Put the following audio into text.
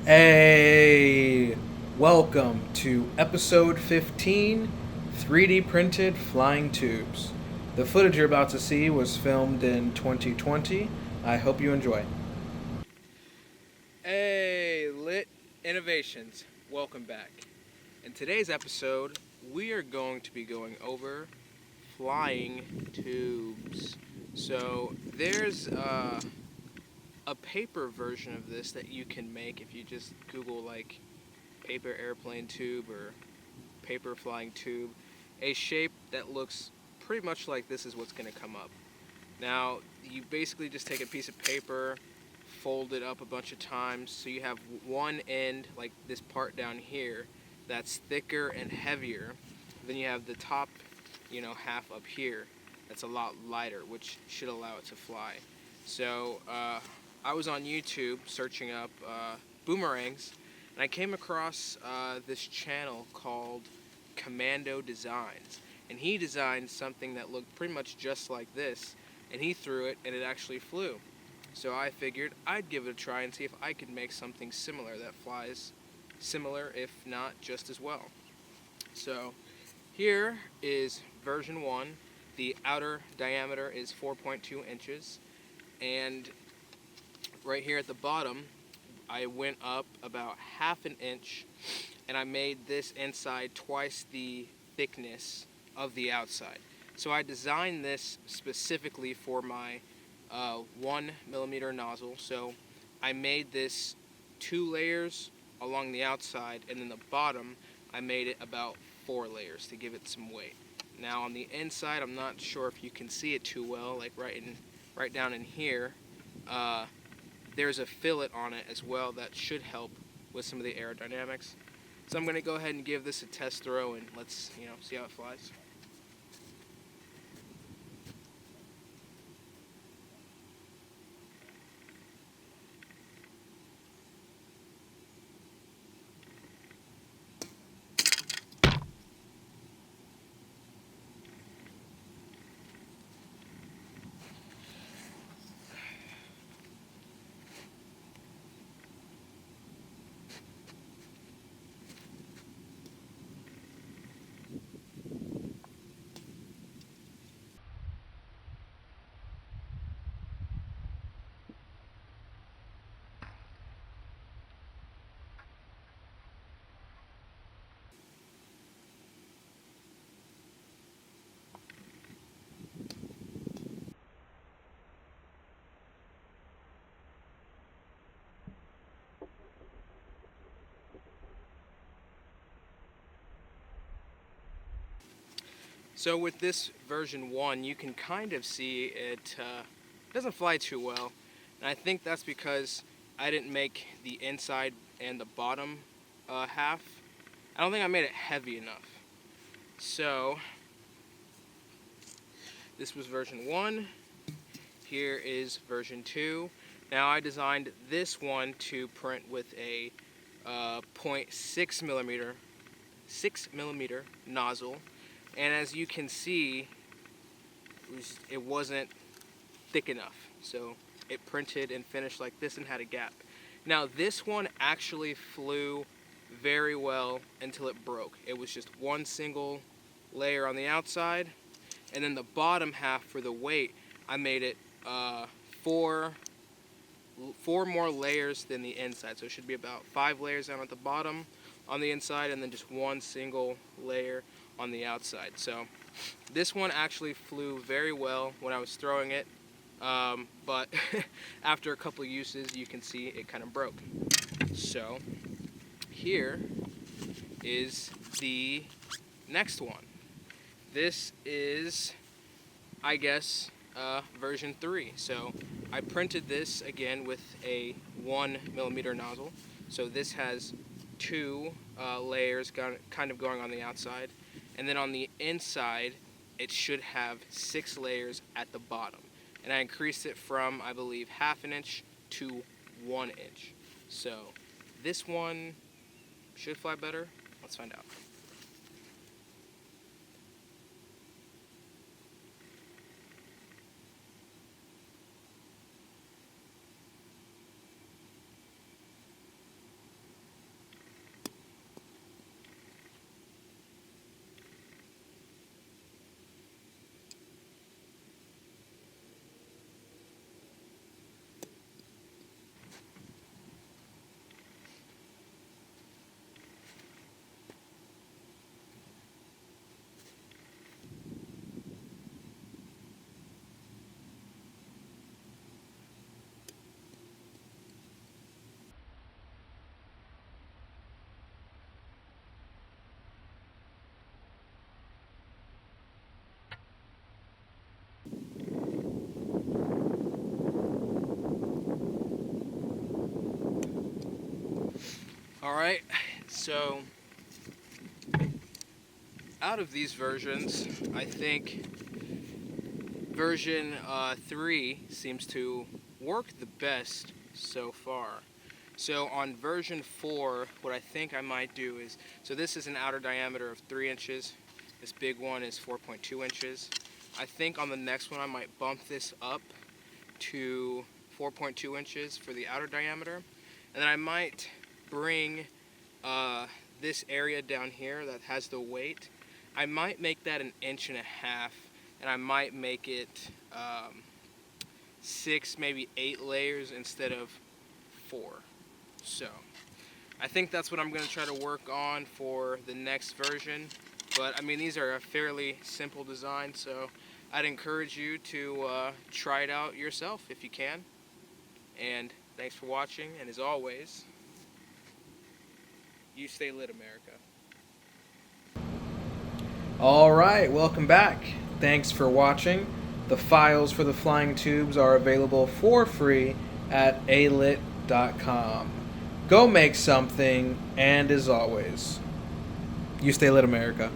Hey, welcome to episode 15 3D printed flying tubes. The footage you're about to see was filmed in 2020. I hope you enjoy. Hey, Lit Innovations, welcome back. In today's episode, we are going to be going over flying tubes. So, there's a paper version of this that you can make if you just Google, like, paper airplane tube or paper flying tube. A shape that looks pretty much like this is what's going to come up. Now, you basically just take a piece of paper, fold it up a bunch of times so you have one end, like this part down here, that's thicker and heavier. Then you have the top, half up here that's a lot lighter, which should allow it to fly. So, I was on YouTube searching up boomerangs, and I came across this channel called Commando Designs. And he designed something that looked pretty much just like this, and he threw it, and it actually flew. So I figured I'd give it a try and see if I could make something similar that flies similar, if not just as well. So here is version 1. The outer diameter is 4.2 inches, and right here at the bottom, I went up about half an inch, and I made this inside twice the thickness of the outside. So I designed this specifically for my 1 millimeter nozzle. So I made this 2 layers along the outside, and then the bottom I made it about 4 layers to give it some weight. Now on the inside, I'm not sure if you can see it too well, like right down in here. Uh, there's a fillet on it as well that should help with some of the aerodynamics. So I'm going to go ahead and give this a test throw, and let's see how it flies. So with this version 1, you can kind of see it doesn't fly too well. And I think that's because I didn't make the inside and the bottom half. I don't think I made it heavy enough. So this was version 1. Here is version 2. Now I designed this one to print with a 0.6 millimeter 6 millimeter nozzle, and as you can see, it wasn't thick enough, so it printed and finished like this and had a gap. Now this one actually flew very well until it broke. It was just one single layer on the outside, and then the bottom half for the weight, I made it four more layers than the inside. So it should be about 5 layers down at the bottom on the inside, and then just one single layer on the outside. So this one actually flew very well when I was throwing it, but after a couple uses, you can see it kind of broke. So here is the next one. This is, I guess, version 3. So I printed this again with a 1 millimeter nozzle. So this has 2 layers kind of going on the outside, and then on the inside it should have 6 layers at the bottom. And I increased it from, I believe, half an inch to 1 inch. So this one should fly better. Let's find out. Alright, so out of these versions, I think version 3 seems to work the best so far. So on version 4, what I think I might do is, so this is an outer diameter of 3 inches. This big one is 4.2 inches. I think on the next one I might bump this up to 4.2 inches for the outer diameter. And then I might bring this area down here that has the weight, I might make that 1.5 inches, and I might make it 6, maybe 8 layers instead of 4. So I think that's what I'm going to try to work on for the next version. But I mean, these are a fairly simple design, so I'd encourage you to try it out yourself if you can. And thanks for watching, and as always, you stay lit, America. Alright, welcome back. Thanks for watching. The files for the flying tubes are available for free at alit.com. Go make something, and as always, you stay lit, America.